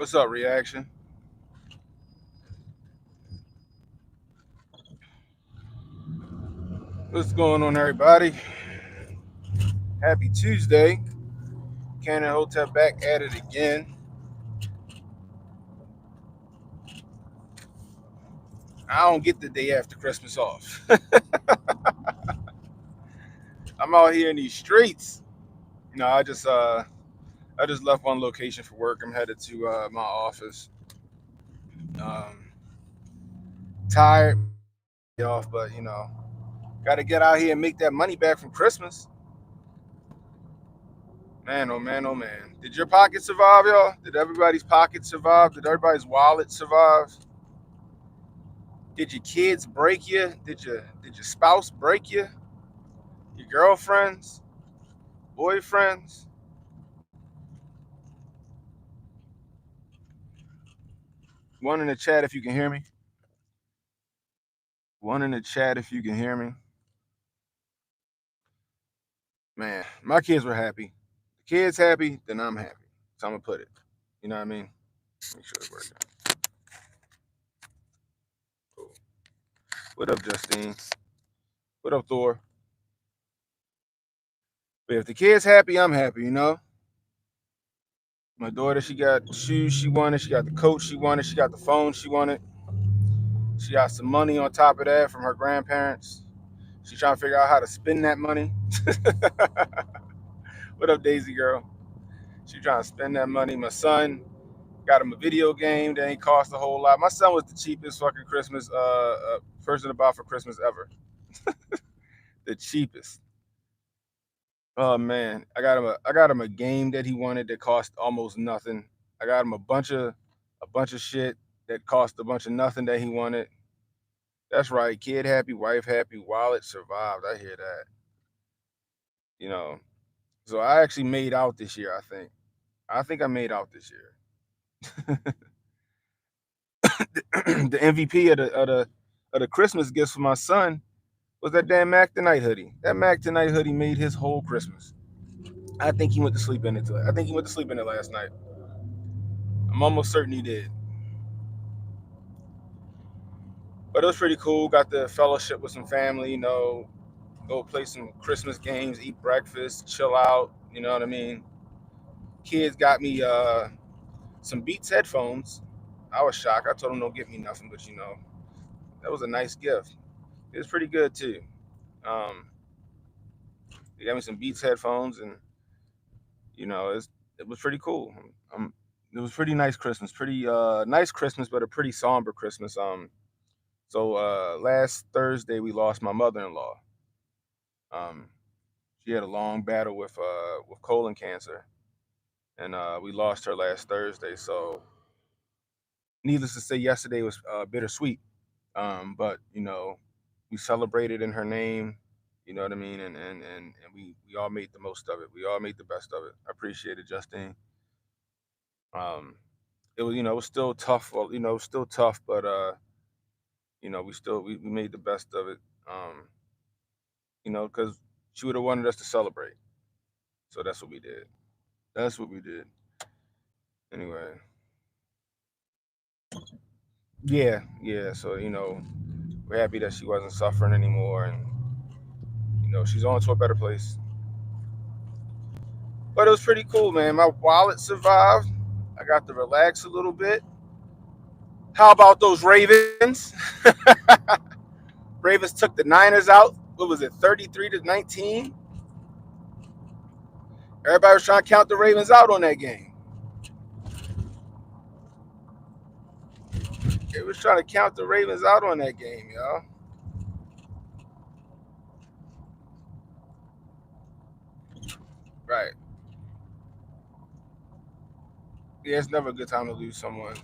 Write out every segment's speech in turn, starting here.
What's up, Reaction? What's going on, everybody? Happy Tuesday. Cannon Hotel back at it again. I don't get the day after Christmas off. I'm out here in these streets. I just left one location for work. I'm headed to my office. Um, tired, off, but got to get out here and make that money back from Christmas. Man, oh man, oh man. Did your pocket survive, y'all? Did everybody's pocket survive? Did everybody's wallet survive? Did your kids break you? Did your spouse break you? Your girlfriends, boyfriends? One in the chat if you can hear me. One in the chat if you can hear me. Man, my kids were happy. The kids happy, then I'm happy. So I'm gonna put it. You know what I mean? Make sure it's working. Cool. What up, Justine? What up, Thor? But if the kids happy, I'm happy, My daughter, she got shoes she wanted, she got the coat she wanted, she got the phone she wanted. She got some money on top of that from her grandparents. She trying to figure out how to spend that money. What up, Daisy girl? She trying to spend that money. My son got him a video game that ain't cost a whole lot. My son was the cheapest fucking Christmas person to buy for Christmas ever. The cheapest. Oh man, I got him a game that he wanted that cost almost nothing. I got him a bunch of shit that cost a bunch of nothing that he wanted. That's right, kid happy, wife happy, wallet survived. I hear that. You know, so I actually made out this year. I think I made out this year. The MVP of the Christmas gifts for my son was that damn Mac Tonight hoodie. That Mac Tonight hoodie made his whole Christmas. I think he went to sleep in it. I think he went to sleep in it last night. I'm almost certain he did. But it was pretty cool. Got the fellowship with some family. Go play some Christmas games, eat breakfast, chill out. You know what I mean? Kids got me some Beats headphones. I was shocked. I told them don't get me nothing, but that was a nice gift. It was pretty good too. Um, they got me some Beats headphones, and it was pretty cool. It was pretty nice Christmas, pretty nice Christmas, but a pretty somber Christmas. So last Thursday we lost my mother-in-law. Um, she had a long battle with colon cancer, and we lost her last Thursday. So needless to say, yesterday was bittersweet. But we celebrated in her name. You know what I mean, and we all made the most of it. We all made the best of it. I appreciate it, Justine. Um, it was it was still tough. Well, it was still tough, but we made the best of it. Um, because she would have wanted us to celebrate, so that's what we did. That's what we did. Anyway, yeah, yeah. So we're happy that she wasn't suffering anymore, and she's on to a better place. But it was pretty cool, man. My wallet survived. I got to relax a little bit. How about those Ravens? Ravens took the Niners out. What was it, 33-19? Everybody was trying to count the Ravens out on that game. They was trying to count the Ravens out on that game, y'all. Right. Yeah, it's never a good time to lose someone.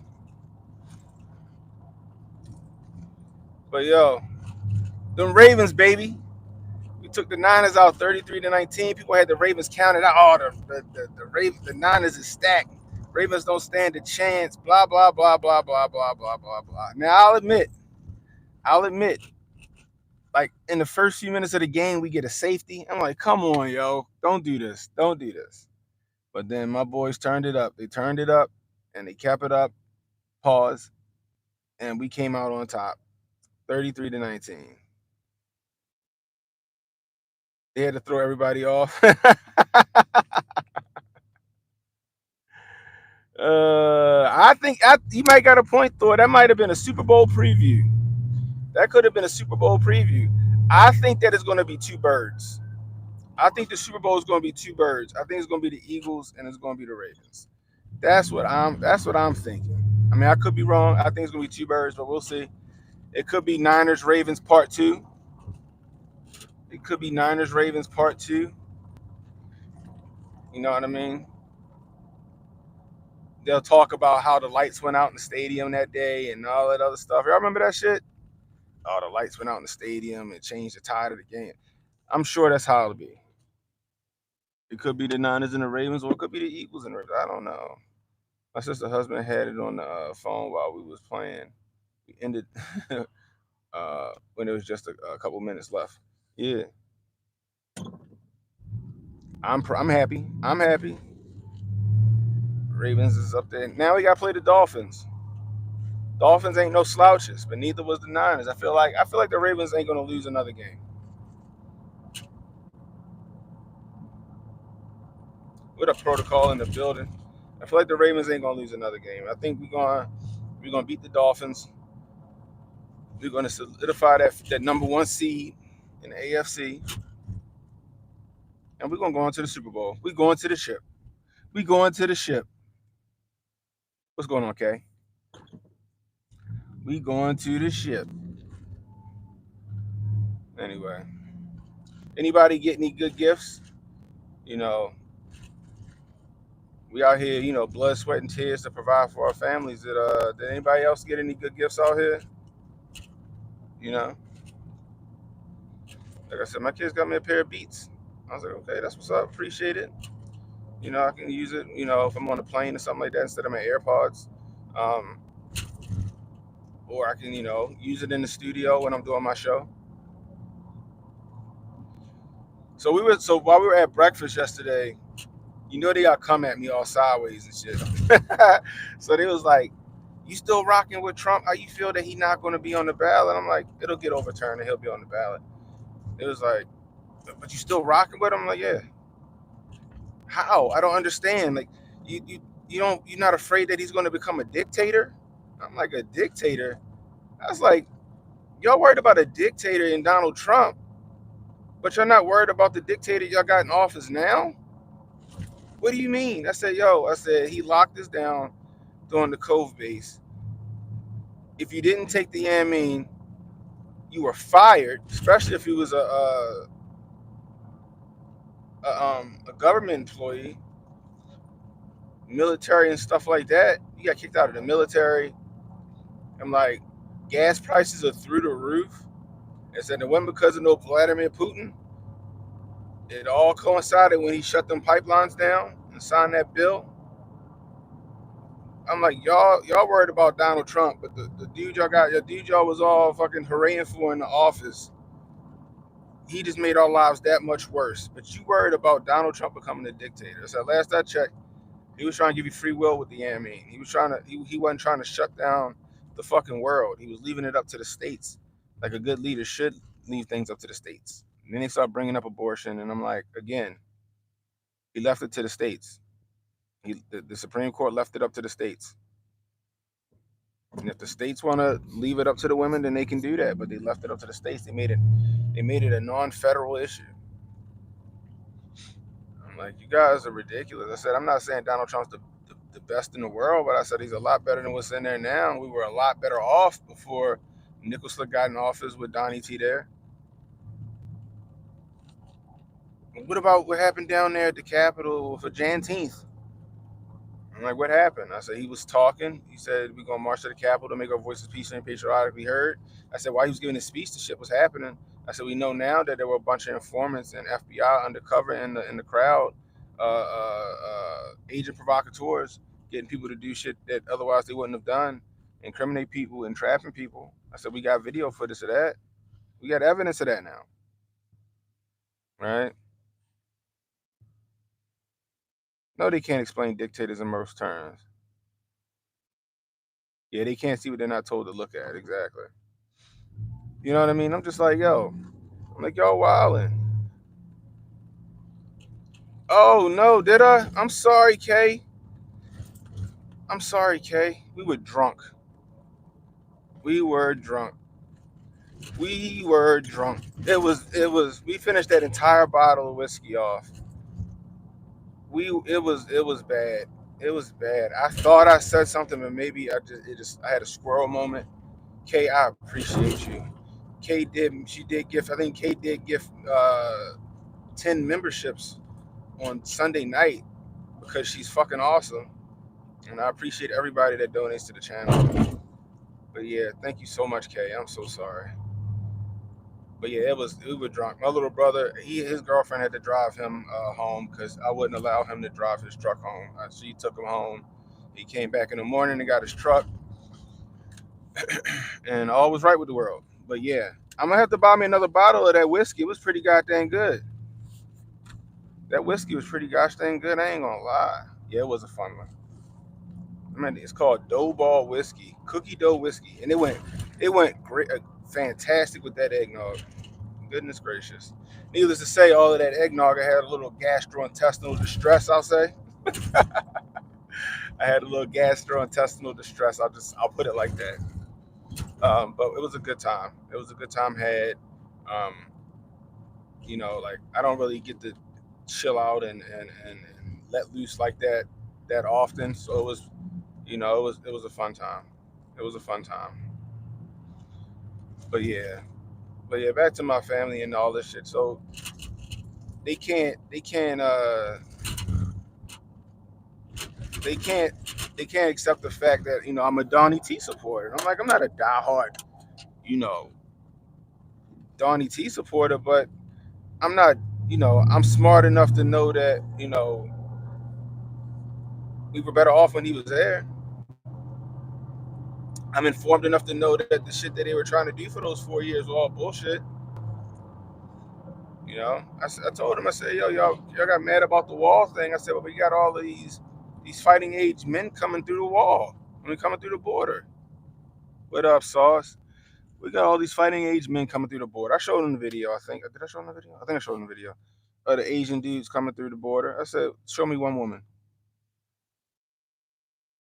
But yo, them Ravens, baby. We took the Niners out 33-19. People had the Ravens counted out. Oh, the Niners is stacked. Ravens don't stand a chance. Blah blah blah blah blah blah blah blah blah. Now I'll admit, like in the first few minutes of the game, we get a safety. I'm like, come on, yo, don't do this, don't do this. But then my boys turned it up. They turned it up. and they kept it up. Pause, and we came out on top, 33-19. They had to throw everybody off. I think you might got a point, Thor. That might have been a Super Bowl preview. That could have been a Super Bowl preview. I think that it's going to be two birds. I think the Super Bowl is going to be two birds. I think it's going to be the Eagles and it's going to be the Ravens. That's what I'm thinking. I mean, I could be wrong. I think it's going to be two birds, but we'll see. It could be Niners Ravens part 2. It could be Niners Ravens part 2. You know what I mean? They'll talk about how the lights went out in the stadium that day and all that other stuff. Y'all remember that shit? Oh, the lights went out in the stadium and changed the tide of the game. I'm sure that's how it'll be. It could be the Niners and the Ravens, or it could be the Eagles and the Ravens. I don't know. My sister's husband had it on the phone while we was playing. We ended when there was just a couple minutes left. Yeah, I'm happy. I'm happy. Ravens is up there. Now we got to play the Dolphins. Dolphins ain't no slouches, but neither was the Niners. I feel like the Ravens ain't gonna lose another game. With a protocol in the building, I feel like the Ravens ain't gonna lose another game. I think we're gonna beat the Dolphins. We're gonna solidify that number one seed in the AFC, and we're gonna go into the Super Bowl. We going to the ship. We going to the ship. What's going on, Kay? We going to the ship. Anyway, anybody get any good gifts? You know, we out here, blood, sweat, and tears to provide for our families. Did anybody else get any good gifts out here? You know, like I said, my kids got me a pair of Beats. I was like, okay, that's what's up. Appreciate it. I can use it. If I'm on a plane or something like that instead of my AirPods, um, or I can, use it in the studio when I'm doing my show. So while we were at breakfast yesterday, they got come at me all sideways and shit. So they was like, "You still rocking with Trump? How you feel that he not going to be on the ballot?" I'm like, "It'll get overturned and he'll be on the ballot." It was like, "But you still rocking with him?" I'm like, "Yeah." How? I don't understand. Like, you're not afraid that he's going to become a dictator? I'm like, a dictator? I was like, y'all worried about a dictator in Donald Trump, but you're not worried about the dictator y'all got in office now? What do you mean? I said, he locked us down during the COVID base. If you didn't take the amine, you were fired, especially if you was a government employee, military and stuff like that. You got kicked out of the military. I'm like, gas prices are through the roof. I said it wasn't because of no Vladimir Putin. It all coincided when he shut them pipelines down and signed that bill. I'm like, y'all worried about Donald Trump, but the dude y'all was all fucking hooraying for in the office, he just made our lives that much worse. But you worried about Donald Trump becoming a dictator. So last I checked, he was trying to give you free will with the amine. He wasn't trying to shut down the fucking world. He was leaving it up to the states, like a good leader should leave things up to the states. And then they start bringing up abortion, and I'm like, again, he left it to the states. The Supreme Court left it up to the states. And if the states want to leave it up to the women, then they can do that. But they left it up to the states. They made it a non-federal issue. I'm like, you guys are ridiculous. I said, I'm not saying Donald Trump's the best in the world, but I said he's a lot better than what's in there now. We were a lot better off before Nicholas got in office with Donnie T there. What about what happened down there at the Capitol for Juneteenth? I'm like, what happened? I said, he was talking. He said, we're going to march to the Capitol to make our voices peaceful and patriotically heard. I said, while he was giving his speech, the shit was happening. I said, we know now that there were a bunch of informants and FBI undercover in the crowd, agent provocateurs, getting people to do shit that otherwise they wouldn't have done, incriminate people and trapping people. I said, we got video footage of that. We got evidence of that now. Right? No, they can't explain dictators in most terms. Yeah, they can't see what they're not told to look at. Exactly. You know what I mean? I'm just like, yo, I'm like, y'all wildin'. Oh no, did I? I'm sorry, Kay. I'm sorry, Kay. We were drunk. We were drunk. We were drunk. We finished that entire bottle of whiskey off. It was bad. It was bad. I thought I said something, but maybe I had a squirrel moment. Kay, I appreciate you. She did gift, I think Kay did gift 10 memberships on Sunday night because she's fucking awesome. And I appreciate everybody that donates to the channel. But yeah, thank you so much, Kay. I'm so sorry. But yeah, we were drunk. My little brother, his girlfriend had to drive him home because I wouldn't allow him to drive his truck home. She took him home. He came back in the morning and got his truck, and all was right with the world. But yeah, I'm gonna have to buy me another bottle of that whiskey. It was pretty goddamn good. That whiskey was pretty gosh dang good. I ain't gonna lie. Yeah, it was a fun one. I mean, it's called Dough Ball Whiskey, cookie dough whiskey, and it went great, fantastic with that eggnog. Goodness gracious. Needless to say, all of that eggnog, I had a little gastrointestinal distress, I'll say. I had a little gastrointestinal distress. I'll put it like that. But it was a good time. It was a good time had. Um, like I don't really get to chill out and let loose like that often. So it was, it was a fun time. It was a fun time. But yeah. But yeah, back to my family and all this shit. So they can't they can't they can't accept the fact that I'm a Donnie T supporter. I'm like, I'm not a diehard you know Donnie T supporter, but I'm not I'm smart enough to know that we were better off when he was there. I'm informed enough to know that the shit that they were trying to do for those 4 years was all bullshit. I told him, I said, yo, y'all got mad about the wall thing. I said, well, we got all of these fighting age men coming through the wall. Coming through the border. What up, Sauce? We got all these fighting age men coming through the border. I showed him the video, I think. Did I show him the video? I think I showed him the video. The Asian dudes coming through the border. I said, show me one woman.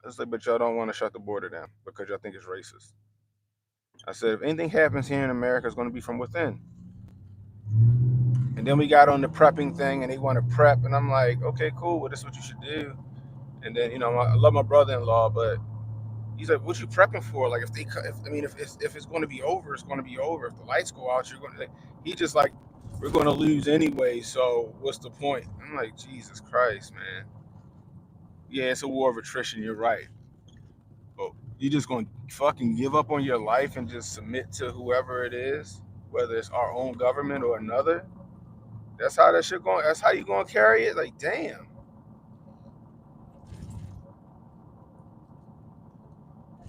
I said, but y'all don't want to shut the border down because y'all think it's racist. I said, if anything happens here in America, it's going to be from within. And then we got on the prepping thing, and they want to prep, and I'm like, okay, cool. Well, this is what you should do. And then, I love my brother-in-law, but he's like, what you prepping for? Like, if it's going to be over, it's going to be over. If the lights go out, you're going to. He just like, we're going to lose anyway. So what's the point? I'm like, Jesus Christ, man. Yeah, it's a war of attrition. You're right. But you just going to fucking give up on your life and just submit to whoever it is, whether it's our own government or another. That's how that shit going. That's how you going to carry it. Like, damn.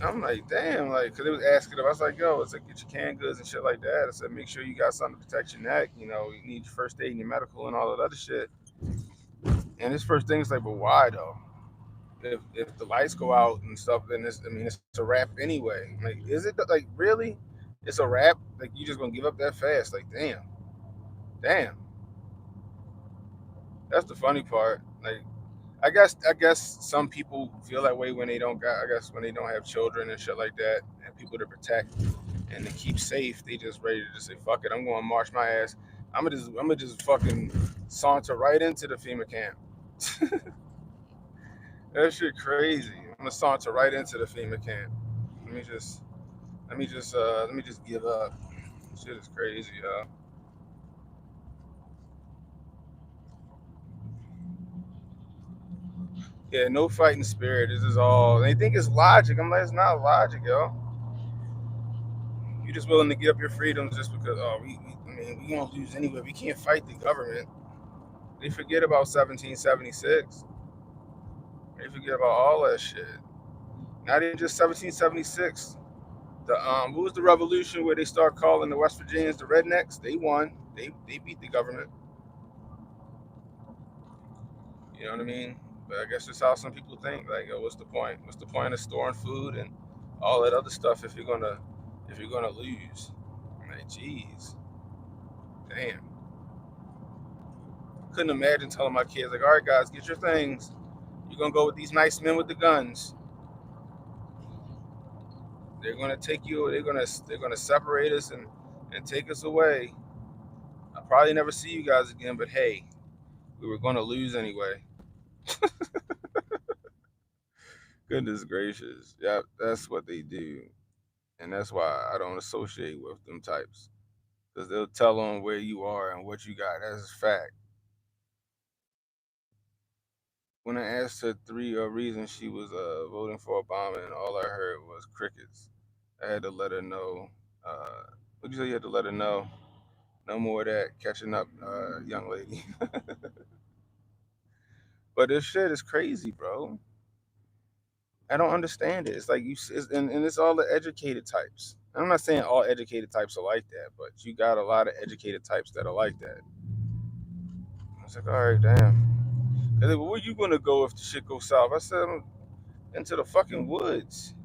I'm like, damn, like, because they was asking, I was like, yo, it's like, get your canned goods and shit like that. I said, make sure you got something to protect your neck. You need your first aid and your medical and all that other shit. And his first thing is like, but why though? If the lights go out and stuff, then it's a wrap anyway. Like, is it like really? It's a wrap? Like, you just gonna give up that fast? Like, damn. That's the funny part. Like, I guess some people feel that way when they don't got. I guess when they don't have children and shit like that, and people to protect and to keep safe, they just ready to just say, "Fuck it, I'm going to march my ass. I'm gonna just fucking saunter right into the FEMA camp." That shit crazy. I'm gonna saunter right into the FEMA camp. Let me just, let me just give up. Shit is crazy, y'all. Yeah, no fighting spirit. This is all. They think it's logic. I'm like, it's not logic, yo. You're just willing to give up your freedoms just because, we won't lose anyway. We can't fight the government. They forget about 1776. They forget about all that shit. Not even just 1776. What was the revolution where they start calling the West Virginians the rednecks? They won. They beat the government. You know what I mean? But I guess that's how some people think. Like, oh, what's the point? What's the point of storing food and all that other stuff if you're gonna lose. I'm like, geez, damn. Couldn't imagine telling my kids like, all right, guys, get your things. You're gonna go with these nice men with the guns. They're gonna take you. They're gonna separate us and take us away. I'll probably never see you guys again. But hey, we were gonna lose anyway. Goodness gracious, yeah, that's what they do, and that's why I don't associate with them types because they'll tell on where you are and what you got. That's a fact. When I asked her three reasons she was voting for Obama, and all I heard was crickets. I had to let her know. What'd you say? You had to let her know. No more of that catching up, young lady. But this shit is crazy, bro. I don't understand it. It's like and it's all the educated types. I'm not saying all educated types are like that, but you got a lot of educated types that are like that. I was like, all right, damn. They're like, well, where you gonna go if the shit goes south? I said, into the fucking woods.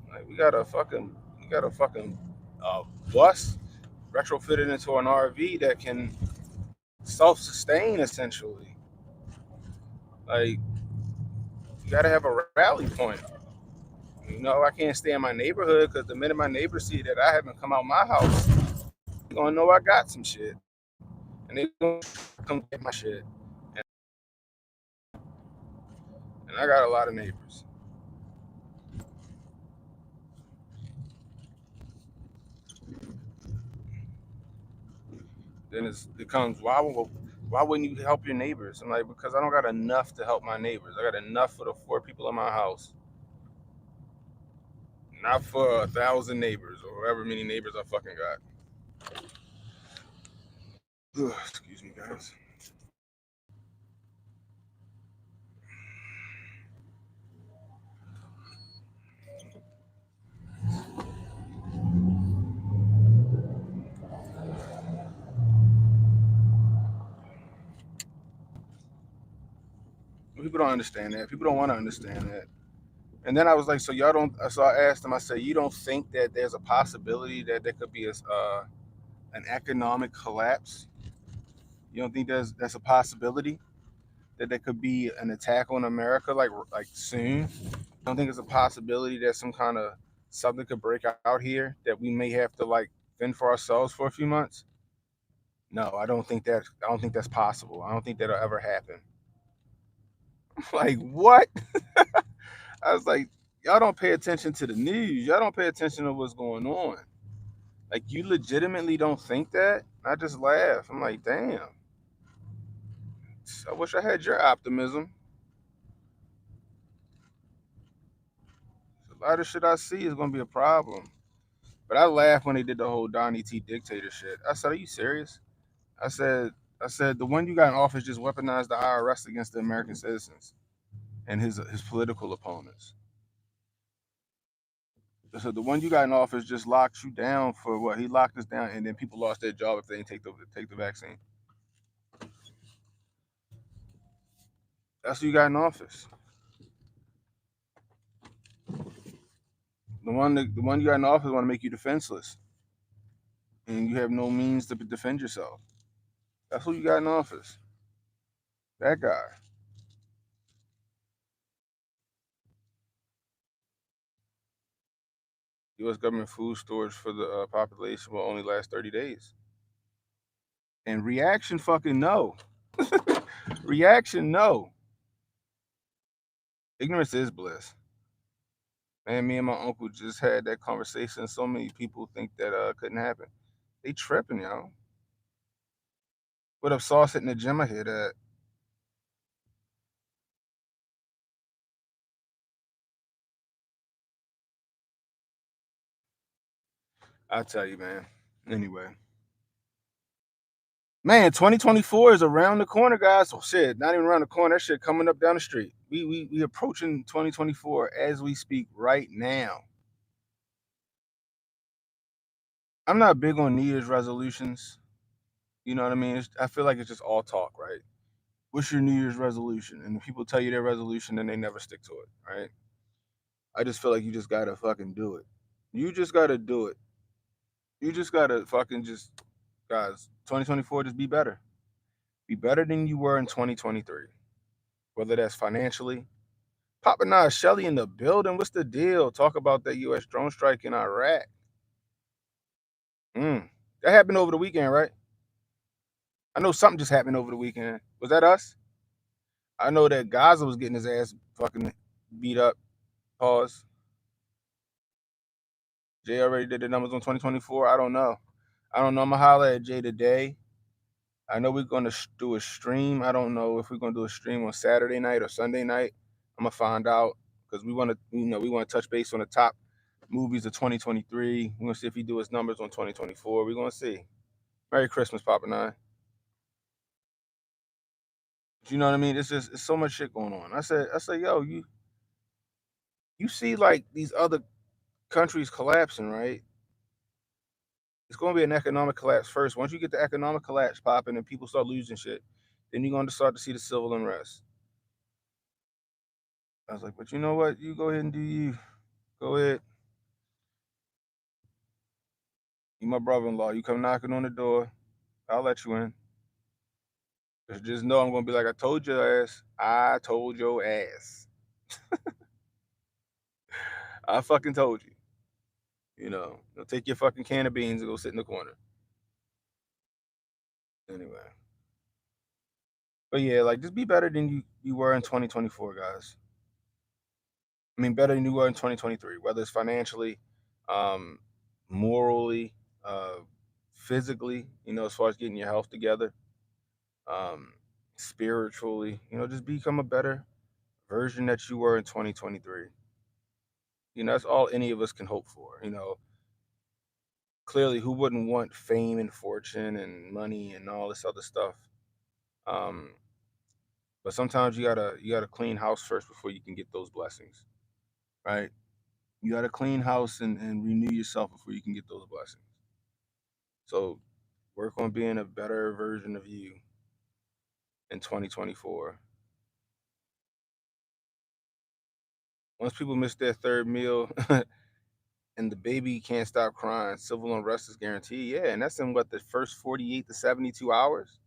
Like we got a fucking uh, bus retrofitted into an RV that can self-sustain essentially. Like you gotta have a rally point. I can't stay in my neighborhood because the minute my neighbors see that I haven't come out my house, they're gonna know I got some shit, and they gonna come get my shit. And I got a lot of neighbors. Then it comes, why wouldn't you help your neighbors? I'm like, because I don't got enough to help my neighbors. I got enough for the 4 people in my house, not for 1,000 neighbors or however many neighbors I fucking got. Ugh, excuse me, guys. People don't understand that. People don't want to understand that. And then I was like, so y'all don't. So I asked them. I said, you don't think that there's a possibility that there could be an economic collapse? You don't think that's a possibility that there could be an attack on America like soon? You don't think it's a possibility that some kind of something could break out here that we may have to like fend for ourselves for a few months? No, I don't think that. I don't think that's possible. I don't think that'll ever happen. Like what? I was like, y'all don't pay attention to the news. Y'all don't pay attention to what's going on. Like you legitimately don't think that? I just laugh. I'm like, damn. I wish I had your optimism. A lot of shit I see is gonna be a problem. But I laughed when they did the whole Donnie T dictator shit. I said, are you serious? I said, I said the one you got in office just weaponized the IRS against the American citizens and his political opponents. So the one you got in office just locked you down for what? He locked us down, and then people lost their job if they didn't take the vaccine. That's who you got in office. The one you got in office want to make you defenseless, and you have no means to defend yourself. That's who you got in office. That guy. U.S. government food storage for the population will only last 30 days. And reaction, fucking no. Reaction, no. Ignorance is bliss. Man, me and my uncle just had that conversation. So many people think that couldn't happen. They tripping, yo. What up, Sauce hitting the gym? I hear that. I tell you, man. Anyway. Man, 2024 is around the corner, guys. Oh shit, not even around the corner. That shit coming up down the street. We approaching 2024 as we speak right now. I'm not big on New Year's resolutions. You know what I mean? I feel like it's just all talk, right? What's your New Year's resolution? And if people tell you their resolution, then they never stick to it, right? I just feel like you just gotta fucking do it. You just gotta do it. You just gotta fucking just, guys, 2024, just be better. Be better than you were in 2023. Whether that's financially. Papa Nas Shelly in the building. What's the deal? Talk about that U.S. drone strike in Iraq. Mm. That happened over the weekend, right? I know something just happened over the weekend. Was that us? I know that Gaza was getting his ass fucking beat up. Pause. Jay already did the numbers on 2024. I don't know. I'm gonna holler at Jay today. I know we're gonna do a stream. I don't know if we're gonna do a stream on Saturday night or Sunday night. I'm gonna find out because we want to, we want to touch base on the top movies of 2023. We're gonna see if he do his numbers on 2024. We're gonna see. Merry Christmas, Papa Nine. You know what I mean? It's so much shit going on. I said, yo, you see like these other countries collapsing, right? It's gonna be an economic collapse first. Once you get the economic collapse popping and people start losing shit, then you're gonna start to see the civil unrest. I was like, but you know what? You go ahead and do you. Go ahead. You my brother-in-law. You come knocking on the door, I'll let you in. Just know I'm gonna be like, I told your ass. I told your ass. I fucking told you. Take your fucking can of beans and go sit in the corner. Anyway. But yeah, like just be better than you were in 2024, guys. I mean, better than you were in 2023, whether it's financially, um, morally, physically, as far as getting your health together, um, spiritually, just become a better version that you were in 2023. That's all any of us can hope for. Clearly, who wouldn't want fame and fortune and money and all this other stuff? Um, but sometimes you gotta clean house first before you can get those blessings, right? You gotta clean house and renew yourself before you can get those blessings. So work on being a better version of you in 2024. Once people miss their third meal and the baby can't stop crying, civil unrest is guaranteed. Yeah, and that's in what, the first 48 to 72 hours?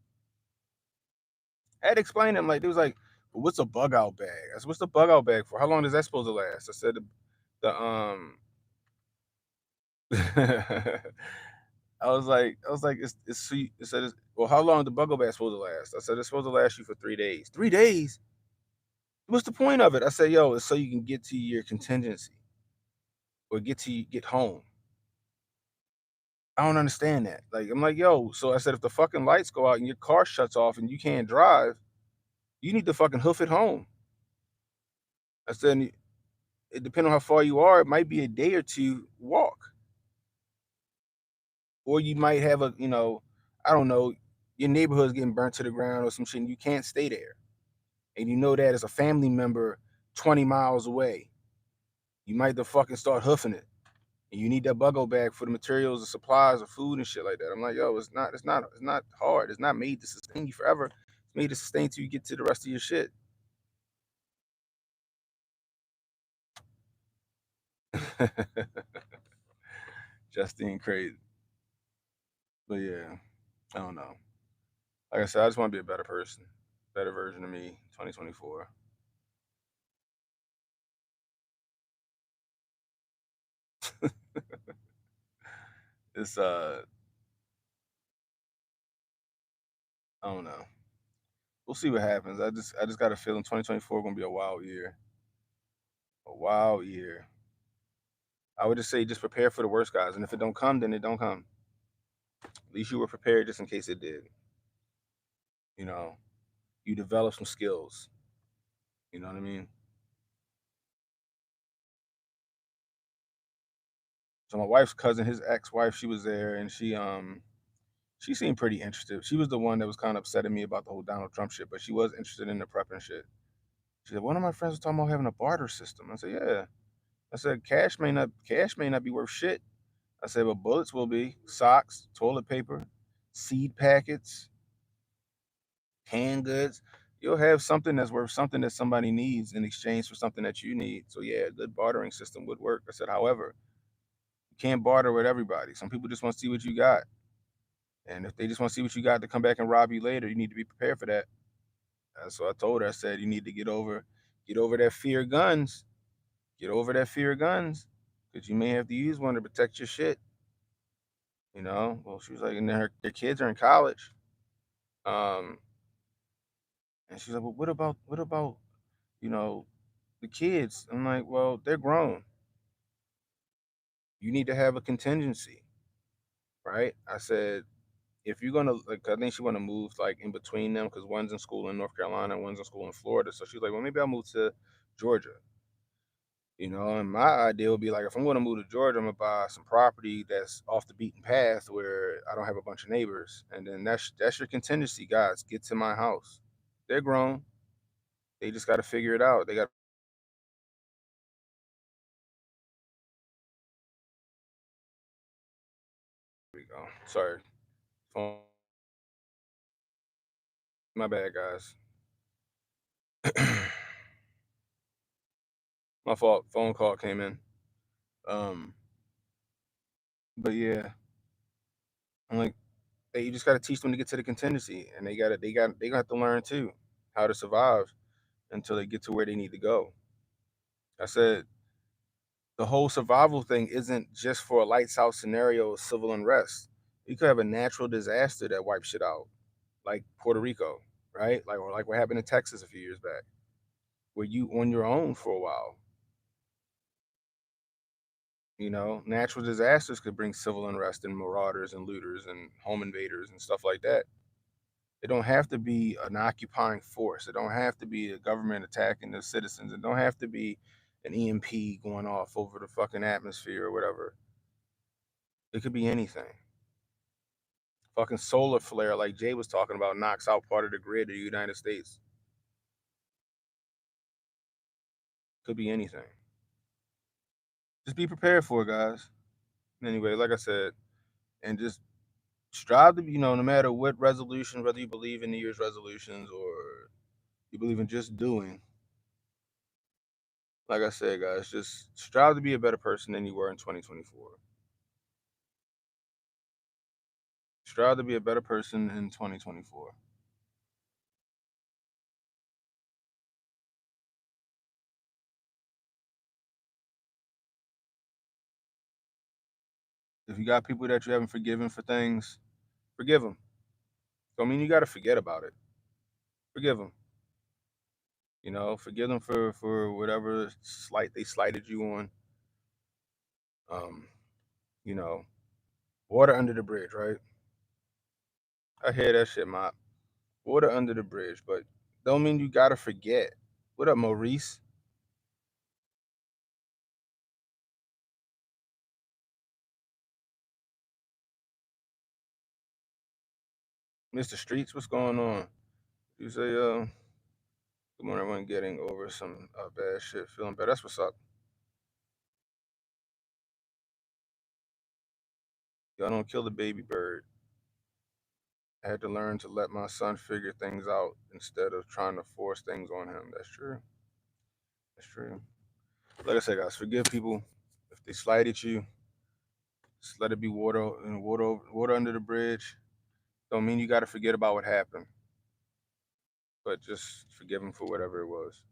I had to explain to him, like, they was like, well, what's a bug out bag? I said, what's the bug out bag for? How long is that supposed to last? I said the I was like, it's sweet. It said, well, how long the bug out bag supposed to last? I said, it's supposed to last you for 3 days. 3 days? What's the point of it? I said, yo, it's so you can get to your contingency or get home. I don't understand that. Like, I'm like, yo, so I said, if the fucking lights go out and your car shuts off and you can't drive, you need to fucking hoof it home. I said, it depends on how far you are, it might be a day or two walk. Or you might have I don't know, your neighborhood's getting burnt to the ground or some shit and you can't stay there. And you know that as a family member 20 miles away. You might have to fucking start hoofing it. And you need that buggo bag for the materials, the supplies, of food and shit like that. I'm like, yo, it's not hard. It's not made to sustain you forever. It's made to sustain till you get to the rest of your shit. Justine crazy. But yeah, I don't know. Like I said, I just want to be a better person, better version of me, 2024. It's I don't know. We'll see what happens. I just got a feeling 2024 gonna be a wild year. A wild year. I would just say just prepare for the worst, guys. And if it don't come, then it don't come. At least you were prepared just in case it did. You know, you develop some skills. You know what I mean? So my wife's cousin, his ex-wife, she was there and she seemed pretty interested. She was the one that was kind of upsetting me about the whole Donald Trump shit, but she was interested in the prep and shit. She said, one of my friends was talking about having a barter system. I said, yeah. I said, cash may not be worth shit. I said, but bullets will be. Socks, toilet paper, seed packets, canned goods. you'll have something that's worth something that somebody needs in exchange for something that you need. So yeah, a good bartering system would work. I said, however, you can't barter with everybody. Some people just want to see what you got. And if they just want to see what you got to come back and rob you later, you need to be prepared for that. So I told her, I said, you need to get over that fear of guns. Get over that fear of guns. Because you may have to use one to protect your shit. You know? Well, she was like, and then their kids are in college. Um, and she's like, well, what about, you know, the kids? I'm like, well, they're grown. You need to have a contingency, right? I said, if you're gonna like, I think she want to move like in between them because one's in school in North Carolina, one's in school in Florida. So she's like, well, maybe I'll move to Georgia. You know, and my idea would be like, if I'm going to move to Georgia, I'm gonna buy some property that's off the beaten path where I don't have a bunch of neighbors, and then that's your contingency, guys. Get to my house. They're grown. They just got to figure it out. They got. Here we go. Sorry, phone. My bad, guys. My fault. Phone call came in. Um, but yeah, I'm like, hey, you just got to teach them to get to the contingency, and they got to learn too how to survive until they get to where they need to go. I said the whole survival thing isn't just for a lights out scenario of civil unrest. You could have a natural disaster that wipes shit out, like Puerto Rico, right? Like or like what happened in Texas a few years back, where you on your own for a while. You know, natural disasters could bring civil unrest and marauders and looters and home invaders and stuff like that. It don't have to be an occupying force. It don't have to be a government attacking the citizens. It don't have to be an EMP going off over the fucking atmosphere or whatever. It could be anything. Fucking solar flare, like Jay was talking about, knocks out part of the grid of the United States. Could be anything. Just be prepared for it, guys. Anyway, like I said, and just strive to, no matter what resolution, whether you believe in New Year's resolutions or you believe in just doing, like I said, guys, just strive to be a better person than you were in 2024. Strive to be a better person in 2024. If you got people that you haven't forgiven for things, forgive them. Don't mean you got to forget about it. Forgive them. Forgive them for whatever slight they slighted you on. Um, you know, water under the bridge, right? I hear that shit, Mop. Water under the bridge, but don't mean you gotta forget. What up, Maurice? Mr. Streets, what's going on? You say, good morning, everyone getting over some bad shit, feeling better. That's what's up. Y'all don't kill the baby bird. I had to learn to let my son figure things out instead of trying to force things on him. That's true. That's true. Like I said, guys, forgive people if they slighted you. Just let it be water and water under the bridge. Don't mean you got to forget about what happened, but just forgive them for whatever it was.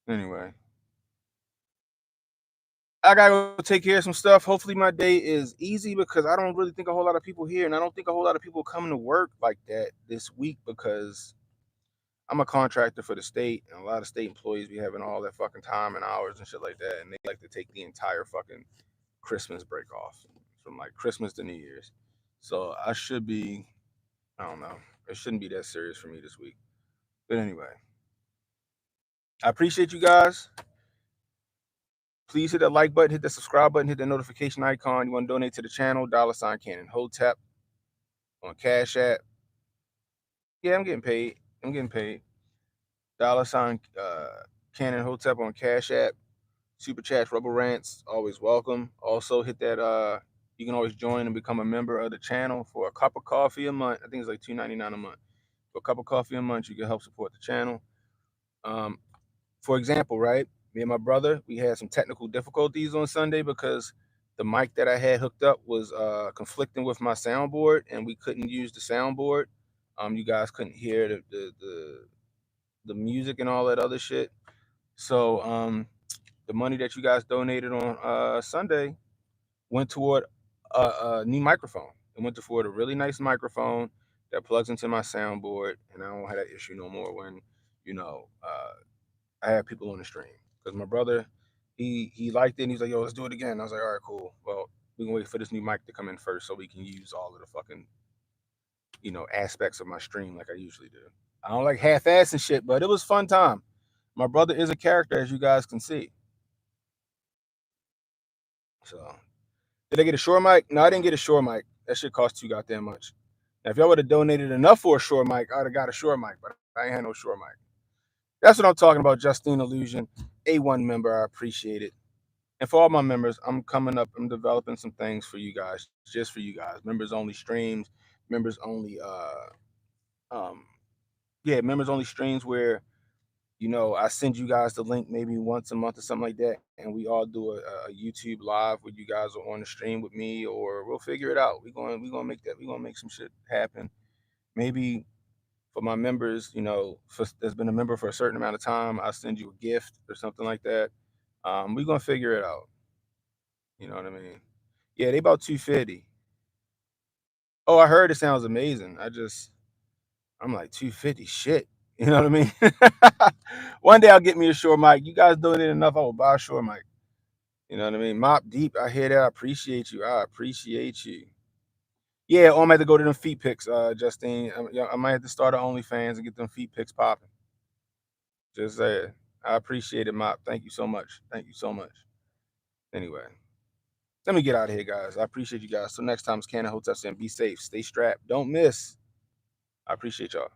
Anyway, I gotta go take care of some stuff. Hopefully, my day is easy because I don't really think a whole lot of people here, and I don't think a whole lot of people coming to work like that this week because I'm a contractor for the state, and a lot of state employees be having all that fucking time and hours and shit like that, and they like to take the entire fucking Christmas break off from like Christmas to New Year's. So I should be, I don't know, it shouldn't be that serious for me this week. But anyway, I appreciate you guys. Please hit that like button, hit the subscribe button, hit the notification icon. You want to donate to the channel, $ Cannon Hotep on Cash App. Yeah, I'm getting paid. I'm getting paid. $ Cannon Hotep on Cash App. Super chats, rubber rants, always welcome. Also hit that you can always join and become a member of the channel for a cup of coffee a month. I think it's like $2.99 a month. For a cup of coffee a month, you can help support the channel. Um, for example, right? Me and my brother, we had some technical difficulties on Sunday because the mic that I had hooked up was conflicting with my soundboard, and we couldn't use the soundboard. You guys couldn't hear the music and all that other shit. So the money that you guys donated on Sunday went toward a new microphone. It went toward a really nice microphone that plugs into my soundboard, and I don't have that issue no more when you know I have people on the stream. Because my brother, he liked it, and he's like, "Yo, let's do it again." I was like, "All right, cool. Well, we can wait for this new mic to come in first, so we can use all of the fucking aspects of my stream like I usually do." I don't like half-assing shit, but it was fun time. My brother is a character, as you guys can see. So, did I get a Shure mic? No, I didn't get a Shure mic. That shit cost too goddamn much. Now, if y'all would have donated enough for a Shure mic, I'd have got a Shure mic, but I ain't had no Shure mic. That's what I'm talking about, Justine Illusion, A1 member. I appreciate it. And for all my members, I'm coming up. I'm developing some things for you guys, just for you guys. Members only streams, members only um members only streams where I send you guys the link maybe once a month or something like that, and we all do a YouTube live where you guys are on the stream with me, or we'll figure it out. We're gonna make that. We're gonna make some shit happen. Maybe for my members, that's been a member for a certain amount of time, I'll send you a gift or something like that. We're gonna figure it out. You know what I mean? Yeah, they about 250. Oh, I heard it sounds amazing. I'm like 250 shit. You know what I mean? One day I'll get me a Shure mic. You guys donate enough, I will buy a Shure mic. You know what I mean? Mop deep. I hear that. I appreciate you. I appreciate you. Yeah, I might have to go to them feet pics, Justine. Yeah, I might have to start an OnlyFans and get them feet pics popping. Just saying. I appreciate it, Mop. Thank you so much. Thank you so much. Anyway, let me get out of here, guys. I appreciate you guys. Till next time, it's Cannon Hotel saying be safe, stay strapped, don't miss. I appreciate y'all.